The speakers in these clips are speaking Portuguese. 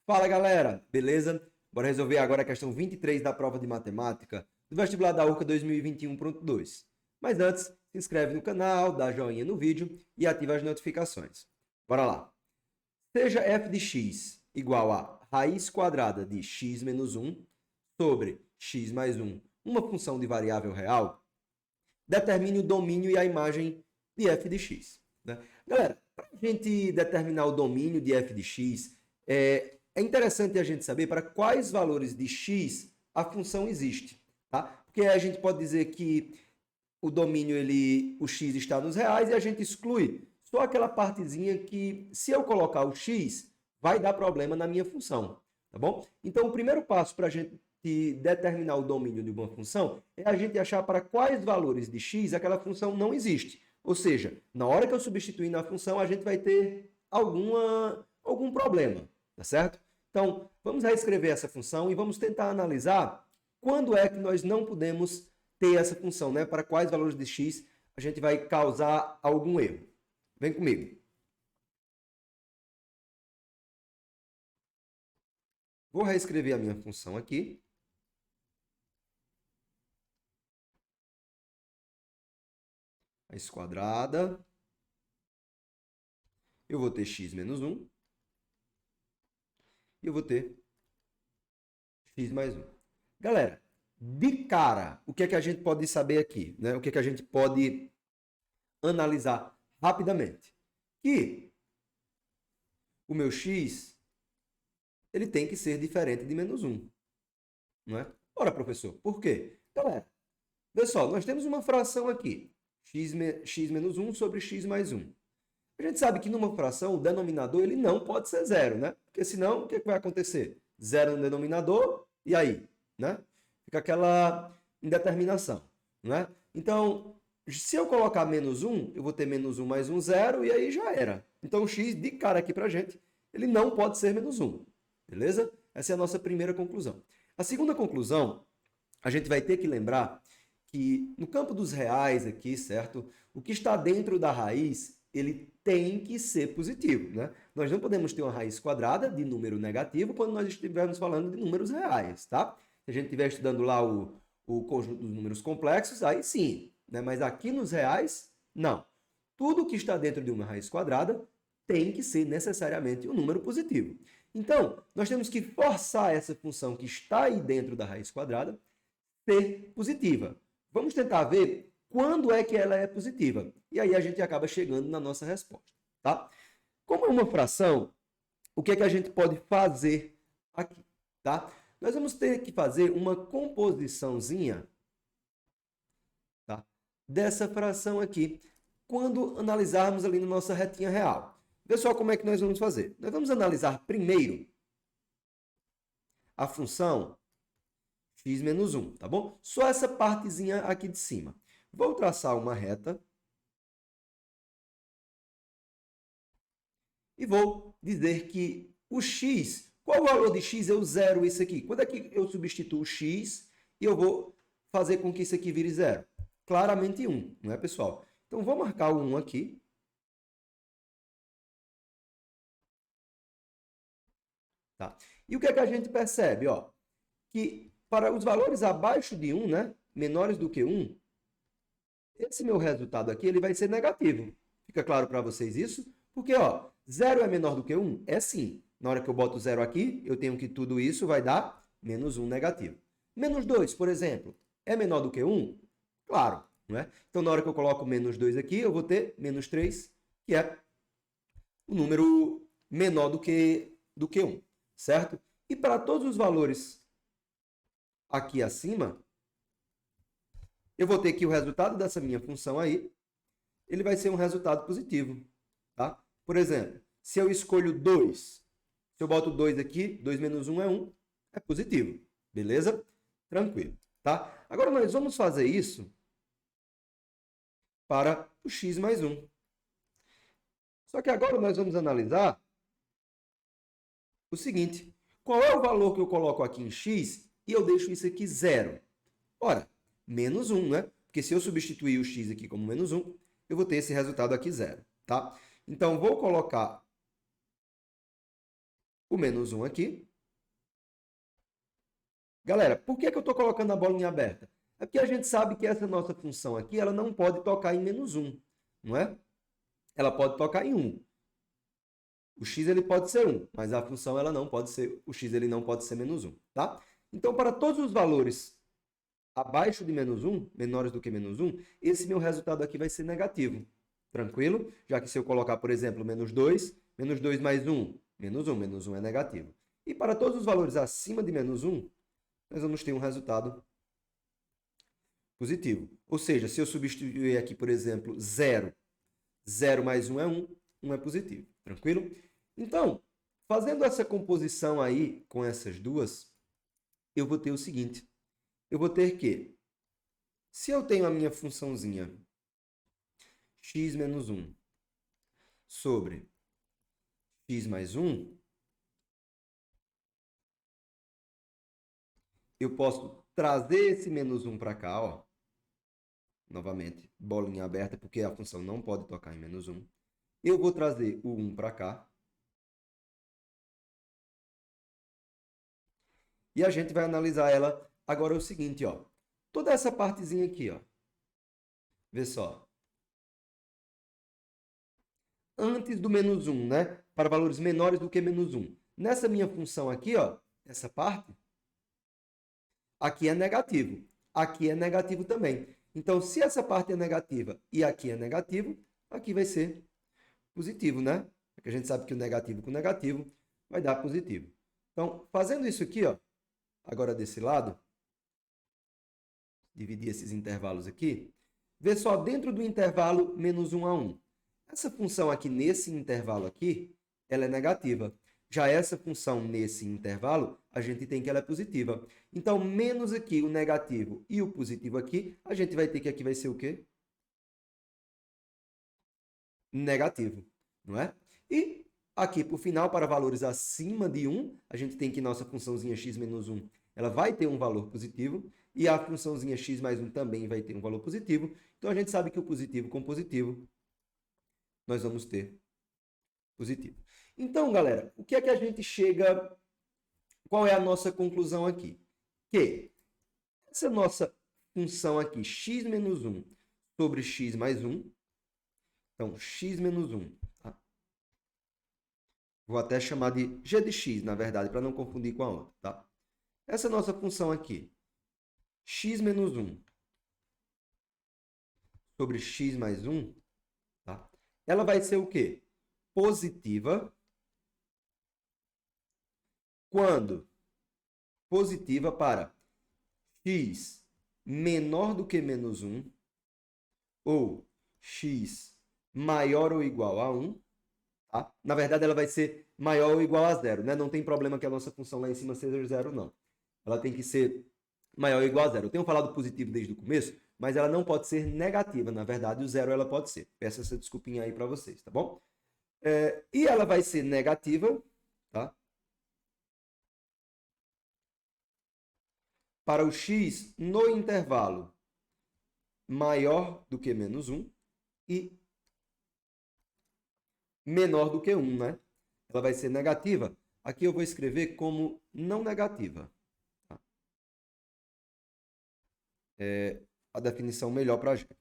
Fala galera, beleza? Bora resolver agora a questão 23 da prova de matemática do vestibular da URCA 2021.2. Mas antes, se inscreve no canal, dá joinha no vídeo e ativa as notificações. Bora lá. Seja f de x igual a raiz quadrada de x menos 1 sobre x mais 1, uma função de variável real, determine o domínio e a imagem de f de x. Né? Galera, para a gente determinar o domínio de f de x, é interessante a gente saber para quais valores de x a função existe. Tá? Porque a gente pode dizer que o domínio, o x está nos reais e a gente exclui só aquela partezinha que, se eu colocar o x, vai dar problema na minha função. Tá bom? Então, o primeiro passo para a gente determinar o domínio de uma função é a gente achar para quais valores de x aquela função não existe. Ou seja, na hora que eu substituir na função, a gente vai ter algum problema, tá certo? Então, vamos reescrever essa função e vamos tentar analisar quando é que nós não podemos ter essa função, né? Para quais valores de x a gente vai causar algum erro. Vem comigo. Vou reescrever a minha função aqui. Raiz quadrada. Eu vou ter x menos 1. E eu vou ter x mais 1. Galera, de cara, o que é que a gente pode saber aqui? Né? O que é que a gente pode analisar rapidamente? Que o meu x ele tem que ser diferente de menos 1. Não é? Ora, professor, por quê? Galera, pessoal, nós temos uma fração aqui. X menos 1 sobre x mais 1. A gente sabe que numa fração, o denominador ele não pode ser zero, né? Porque senão, o que vai acontecer? Zero no denominador, e aí? Né? Fica aquela indeterminação. Né? Então, se eu colocar menos 1, eu vou ter menos 1 mais 1, 0, e aí já era. Então, o x, de cara aqui pra gente, ele não pode ser menos 1. Beleza? Essa é a nossa primeira conclusão. A segunda conclusão, a gente vai ter que lembrar que no campo dos reais aqui, certo? O que está dentro da raiz, ele tem que ser positivo, né? Nós não podemos ter uma raiz quadrada de número negativo quando nós estivermos falando de números reais, tá? Se a gente estiver estudando lá o conjunto dos números complexos, aí sim, né? Mas aqui nos reais, não. Tudo que está dentro de uma raiz quadrada tem que ser necessariamente um número positivo. Então, nós temos que forçar essa função que está aí dentro da raiz quadrada ser positiva. Vamos tentar ver quando é que ela é positiva. E aí a gente acaba chegando na nossa resposta. Tá? Como é uma fração, o que é que a gente pode fazer aqui? Tá? Nós vamos ter que fazer uma composiçãozinha, tá, dessa fração aqui, quando analisarmos ali na nossa retinha real. Pessoal, como é que nós vamos fazer? Nós vamos analisar primeiro a função x menos 1, tá bom? Só essa partezinha aqui de cima. Vou traçar uma reta e vou dizer que o x, qual o valor de x? Eu zero isso aqui. Quando é que eu substituo x e eu vou fazer com que isso aqui vire zero? Claramente 1, não é, pessoal? Então, vou marcar o 1 aqui. Tá? E o que é que a gente percebe? Ó, que para os valores abaixo de 1, né, menores do que 1, esse meu resultado aqui ele vai ser negativo. Fica claro para vocês isso? Porque ó, 0 é menor do que 1? É sim. Na hora que eu boto 0 aqui, eu tenho que tudo isso vai dar menos 1 negativo. Menos 2, por exemplo, é menor do que 1? Claro. Não é? Então, na hora que eu coloco menos 2 aqui, eu vou ter menos 3, que é um número menor do que 1. Certo? E para todos os valores aqui acima, eu vou ter que o resultado dessa minha função aí, ele vai ser um resultado positivo. Tá? Por exemplo, se eu escolho 2, se eu boto 2 aqui, 2 menos 1 é 1, é positivo. Beleza? Tranquilo. Tá? Agora, nós vamos fazer isso para o x mais 1. Só que agora nós vamos analisar o seguinte. Qual é o valor que eu coloco aqui em x e eu deixo isso aqui zero? Ora, menos 1, né? Porque se eu substituir o x aqui como menos 1, eu vou ter esse resultado aqui zero. Tá? Então, vou colocar o menos 1 aqui. Galera, por que eu estou colocando a bolinha aberta? É porque a gente sabe que essa nossa função aqui, ela não pode tocar em menos 1, não é? Ela pode tocar em 1. O x ele pode ser 1, mas a função ela não pode ser, o x ele não pode ser menos 1, tá? Então, para todos os valores abaixo de menos 1, menores do que menos 1, esse meu resultado aqui vai ser negativo. Tranquilo? Já que se eu colocar, por exemplo, menos 2 mais 1, menos 1 é negativo. E para todos os valores acima de menos 1, nós vamos ter um resultado positivo. Ou seja, se eu substituir aqui, por exemplo, 0, 0 mais 1 é 1, 1 é positivo. Tranquilo? Então, fazendo essa composição aí com essas duas, eu vou ter o seguinte. Eu vou ter que, se eu tenho a minha funçãozinha x menos 1 sobre x mais 1, eu posso trazer esse menos 1 para cá, ó. Novamente, bolinha aberta, porque a função não pode tocar em menos 1. Eu vou trazer o 1 para cá. E a gente vai analisar ela agora é o seguinte, ó. Toda essa partezinha aqui, ó. Vê só. Antes do menos 1, né? Para valores menores do que menos 1. Nessa minha função aqui, ó, essa parte, aqui é negativo. Aqui é negativo também. Então, se essa parte é negativa e aqui é negativo, aqui vai ser positivo, né? Porque a gente sabe que o negativo com negativo vai dar positivo. Então, fazendo isso aqui, ó, agora desse lado, dividir esses intervalos aqui, vê só dentro do intervalo menos 1 a 1. Essa função aqui nesse intervalo aqui, ela é negativa. Já essa função nesse intervalo, a gente tem que ela é positiva. Então, menos aqui o negativo e o positivo aqui, a gente vai ter que aqui vai ser o quê? Negativo, não é? E aqui, por final, para valores acima de 1, a gente tem que nossa funçãozinha x menos 1, ela vai ter um valor positivo, e a funçãozinha x mais 1 também vai ter um valor positivo. Então, a gente sabe que o positivo com positivo, nós vamos ter positivo. Então, galera, o que é que a gente chega... Qual é a nossa conclusão aqui? Que essa nossa função aqui, x menos 1 sobre x mais 1, então, x menos 1, tá? Vou até chamar de g de x, na verdade, para não confundir com a outra, tá? Essa nossa função aqui, x menos 1 sobre x mais 1, tá? Ela vai ser o quê? Positiva quando positiva para x menor do que menos 1 ou x maior ou igual a 1. Tá? Na verdade, ela vai ser maior ou igual a 0. Né? Não tem problema que a nossa função lá em cima seja 0, não. Ela tem que ser maior ou igual a 0. Eu tenho falado positivo desde o começo, mas ela não pode ser negativa. Na verdade, o 0 ela pode ser. Peço essa desculpinha aí para vocês, tá bom? E ela vai ser negativa, tá? Para o x no intervalo maior do que menos 1 e menor do que 1, né? Ela vai ser negativa. Aqui eu vou escrever como não negativa. Tá? É a definição melhor para a gente.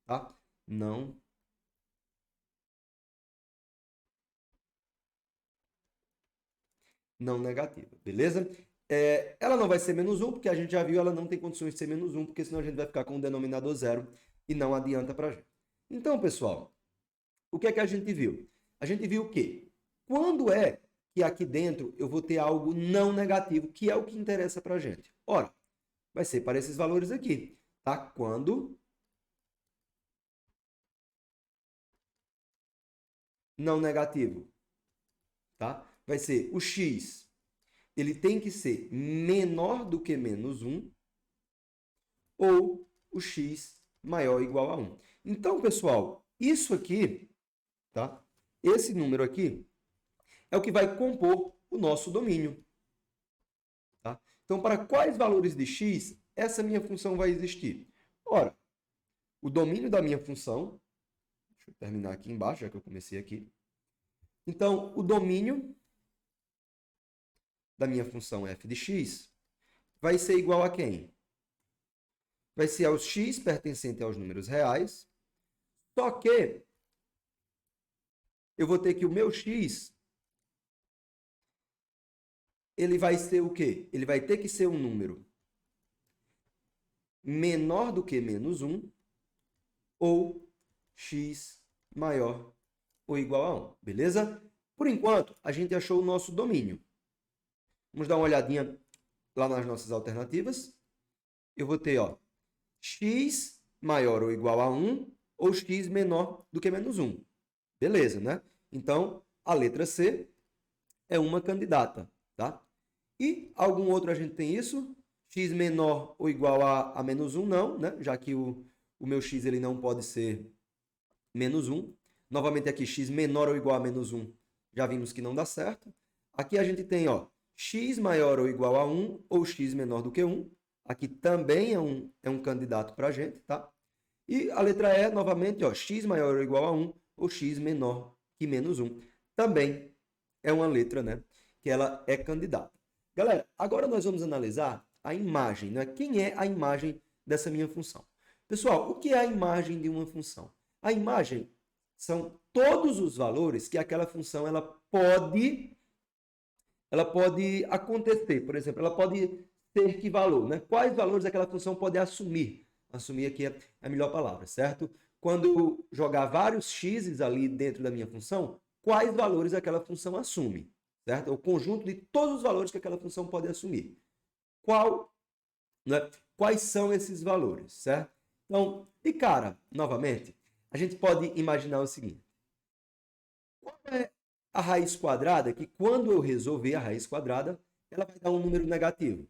Tá? Não negativa, beleza? Ela não vai ser menos 1, porque a gente já viu, ela não tem condições de ser menos 1, porque senão a gente vai ficar com o denominador zero e não adianta para a gente. Então, pessoal, o que é que a gente viu? A gente viu que quando é que aqui dentro eu vou ter algo não negativo, que é o que interessa para a gente? Ora, vai ser para esses valores aqui, tá? Quando não negativo, tá? Vai ser o x, ele tem que ser menor do que menos 1 ou o x maior ou igual a 1. Então, pessoal, isso aqui, tá? Esse número aqui é o que vai compor o nosso domínio. Tá? Então, para quais valores de x essa minha função vai existir? Ora, o domínio da minha função, deixa eu terminar aqui embaixo, já que eu comecei aqui. Então, o domínio da minha função f de x vai ser igual a quem? Vai ser aos x pertencente aos números reais, só que eu vou ter que o meu x, ele vai ser o quê? Ele vai ter que ser um número menor do que menos 1 ou x maior ou igual a 1, beleza? Por enquanto, a gente achou o nosso domínio. Vamos dar uma olhadinha lá nas nossas alternativas. Eu vou ter, ó, x maior ou igual a 1 ou x menor do que menos 1. Beleza, né? Então, a letra C é uma candidata, tá? E algum outro a gente tem isso? X menor ou igual a menos 1, não, né? Já que o meu x ele não pode ser menos 1. Novamente aqui, x menor ou igual a menos 1, já vimos que não dá certo. Aqui a gente tem, ó, x maior ou igual a 1 ou x menor do que 1. Aqui também é um candidato para a gente, tá? E a letra E, novamente, ó, x maior ou igual a 1 ou x menor que menos 1. Também é uma letra, né, que ela é candidata. Galera, agora nós vamos analisar a imagem, né? Quem é a imagem dessa minha função? Pessoal, o que é a imagem de uma função? A imagem são todos os valores que aquela função ela pode acontecer. Por exemplo, ela pode ter que valor, né? Quais valores aquela função pode assumir? Assumir aqui é a melhor palavra, certo? Quando eu jogar vários x's ali dentro da minha função, quais valores aquela função assume, certo? O conjunto de todos os valores que aquela função pode assumir. Né? Quais são esses valores, certo? Então, de cara, novamente, a gente pode imaginar o seguinte. Qual é a raiz quadrada que, quando eu resolver a raiz quadrada, ela vai dar um número negativo?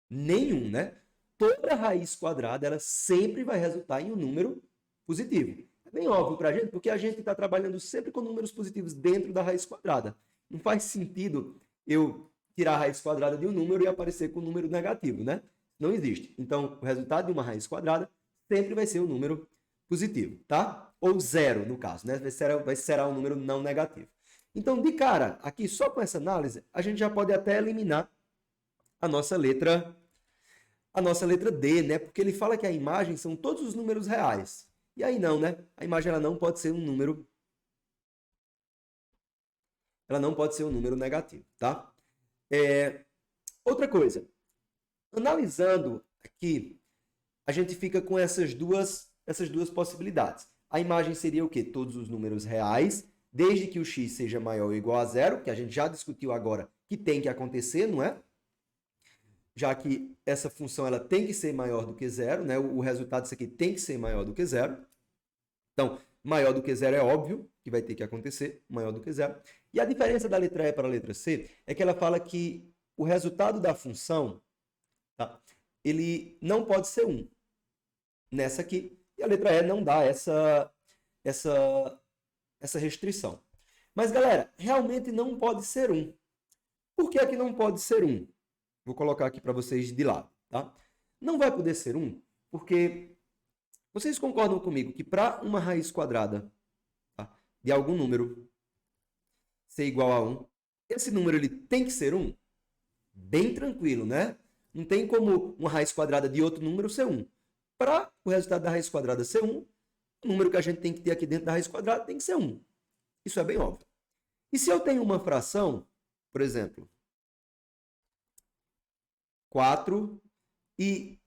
Nenhum, né? Toda raiz quadrada, ela sempre vai resultar em um número positivo. É bem óbvio para a gente, porque a gente está trabalhando sempre com números positivos dentro da raiz quadrada. Não faz sentido eu tirar a raiz quadrada de um número e aparecer com um número negativo, né? Não existe. Então, o resultado de uma raiz quadrada sempre vai ser um número positivo, tá? Ou zero, no caso, né? Vai ser um número não negativo. Então, de cara, aqui só com essa análise, a gente já pode até eliminar a nossa letra D, né? Porque ele fala que a imagem são todos os números reais. E aí não, né? A imagem ela não pode ser um número negativo, tá? Outra coisa, analisando aqui, a gente fica com essas duas possibilidades. A imagem seria o quê? Todos os números reais, desde que o x seja maior ou igual a zero, que a gente já discutiu agora que tem que acontecer, não é? Já que essa função ela tem que ser maior do que zero, né? O resultado disso aqui tem que ser maior do que zero. Então, maior do que zero é óbvio que vai ter que acontecer, maior do que zero. E a diferença da letra E para a letra C é que ela fala que o resultado da função, tá, ele não pode ser 1 nessa aqui. E a letra E não dá essa restrição. Mas, galera, realmente não pode ser 1. Por que é que não pode ser 1? Vou colocar aqui para vocês de lado, tá? Não vai poder ser 1, porque vocês concordam comigo que para uma raiz quadrada, tá, de algum número ser igual a 1, esse número ele tem que ser 1? Bem tranquilo, né? Não tem como uma raiz quadrada de outro número ser 1. Para o resultado da raiz quadrada ser 1, o número que a gente tem que ter aqui dentro da raiz quadrada tem que ser 1. Isso é bem óbvio. E se eu tenho uma fração, por exemplo, 4, e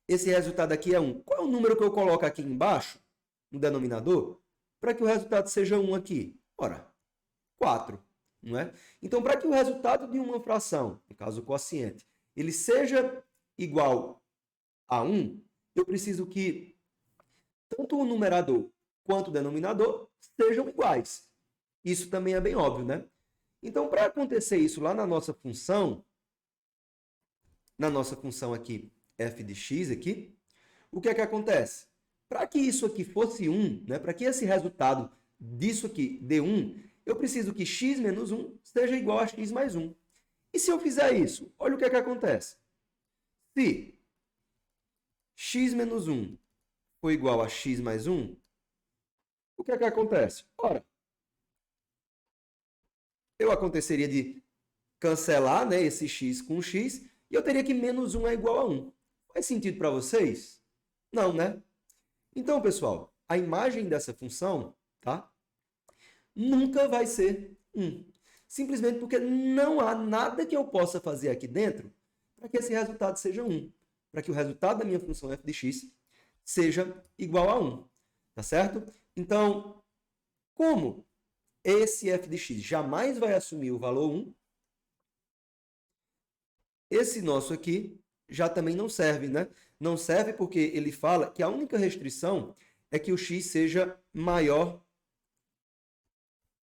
esse resultado aqui é 1. Qual é o número que eu coloco aqui embaixo, no denominador, para que o resultado seja 1 aqui? Ora, 4. Não é? Então, para que o resultado de uma fração, no caso o quociente, ele seja igual a 1, eu preciso que tanto o numerador quanto o denominador sejam iguais. Isso também é bem óbvio, né? Então, para acontecer isso lá na nossa função aqui, f de x aqui, o que é que acontece? Para que isso aqui fosse 1, né, para que esse resultado disso aqui dê 1, eu preciso que x menos 1 seja igual a x mais 1. E se eu fizer isso, olha o que é que acontece. Se x menos 1 for igual a x mais 1, o que é que acontece? Ora, eu aconteceria de cancelar, né, esse x com x, e eu teria que menos 1 é igual a 1. Faz sentido para vocês? Não, né? Então, pessoal, a imagem dessa função, tá? Nunca vai ser 1. Simplesmente porque não há nada que eu possa fazer aqui dentro para que esse resultado seja 1. Para que o resultado da minha função f de x seja igual a 1. Tá certo? Então, como esse f de x jamais vai assumir o valor 1, esse nosso aqui já também não serve, né? Não serve porque ele fala que a única restrição é que o x seja maior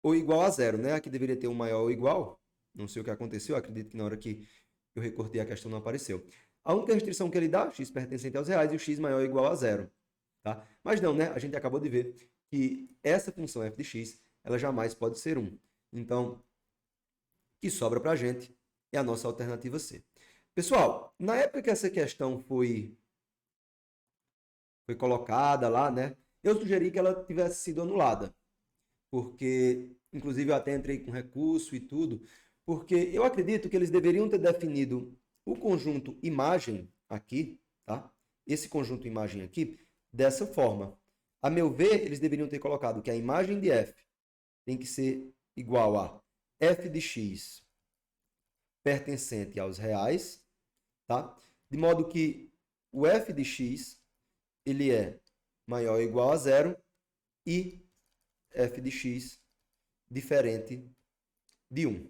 ou igual a zero, né? Aqui deveria ter um maior ou igual. Não sei o que aconteceu, acredito que na hora que eu recortei a questão não apareceu. A única restrição que ele dá, x pertencente aos reais, e o x maior ou igual a zero. Tá? Mas não, né? A gente acabou de ver que essa função f de x, ela jamais pode ser 1. Então, o que sobra para a gente é a nossa alternativa C. Pessoal, na época que essa questão foi colocada lá, né? Eu sugeri que ela tivesse sido anulada. Porque, inclusive, eu até entrei com recurso e tudo, porque eu acredito que eles deveriam ter definido o conjunto imagem aqui, tá? Esse conjunto imagem aqui, dessa forma. A meu ver, eles deveriam ter colocado que a imagem de f tem que ser igual a f de x pertencente aos reais, tá? De modo que o f de x ele é maior ou igual a zero e f de x diferente de 1.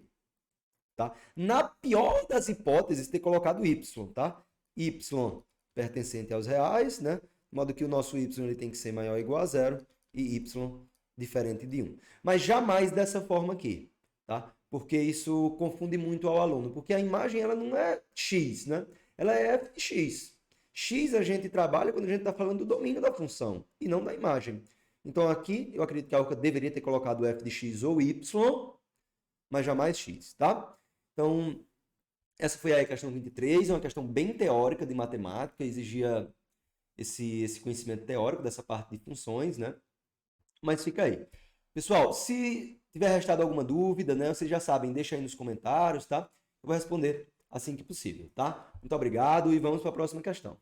Tá? Na pior das hipóteses, ter colocado y, tá? Y pertencente aos reais, né? De modo que o nosso y ele tem que ser maior ou igual a zero e y diferente de 1. Mas jamais dessa forma aqui, tá? Porque isso confunde muito ao aluno, porque a imagem ela não é x, né? Ela é f de x. X a gente trabalha quando a gente está falando do domínio da função e não da imagem. Então aqui eu acredito que a Alca deveria ter colocado f de x ou y, mas jamais x, tá? Então, essa foi a questão 23, é uma questão bem teórica de matemática, exigia esse conhecimento teórico dessa parte de funções, né? Mas fica aí. Pessoal, se tiver restado alguma dúvida, né, vocês já sabem, deixa aí nos comentários, tá? Eu vou responder assim que possível, tá? Muito obrigado e vamos para a próxima questão.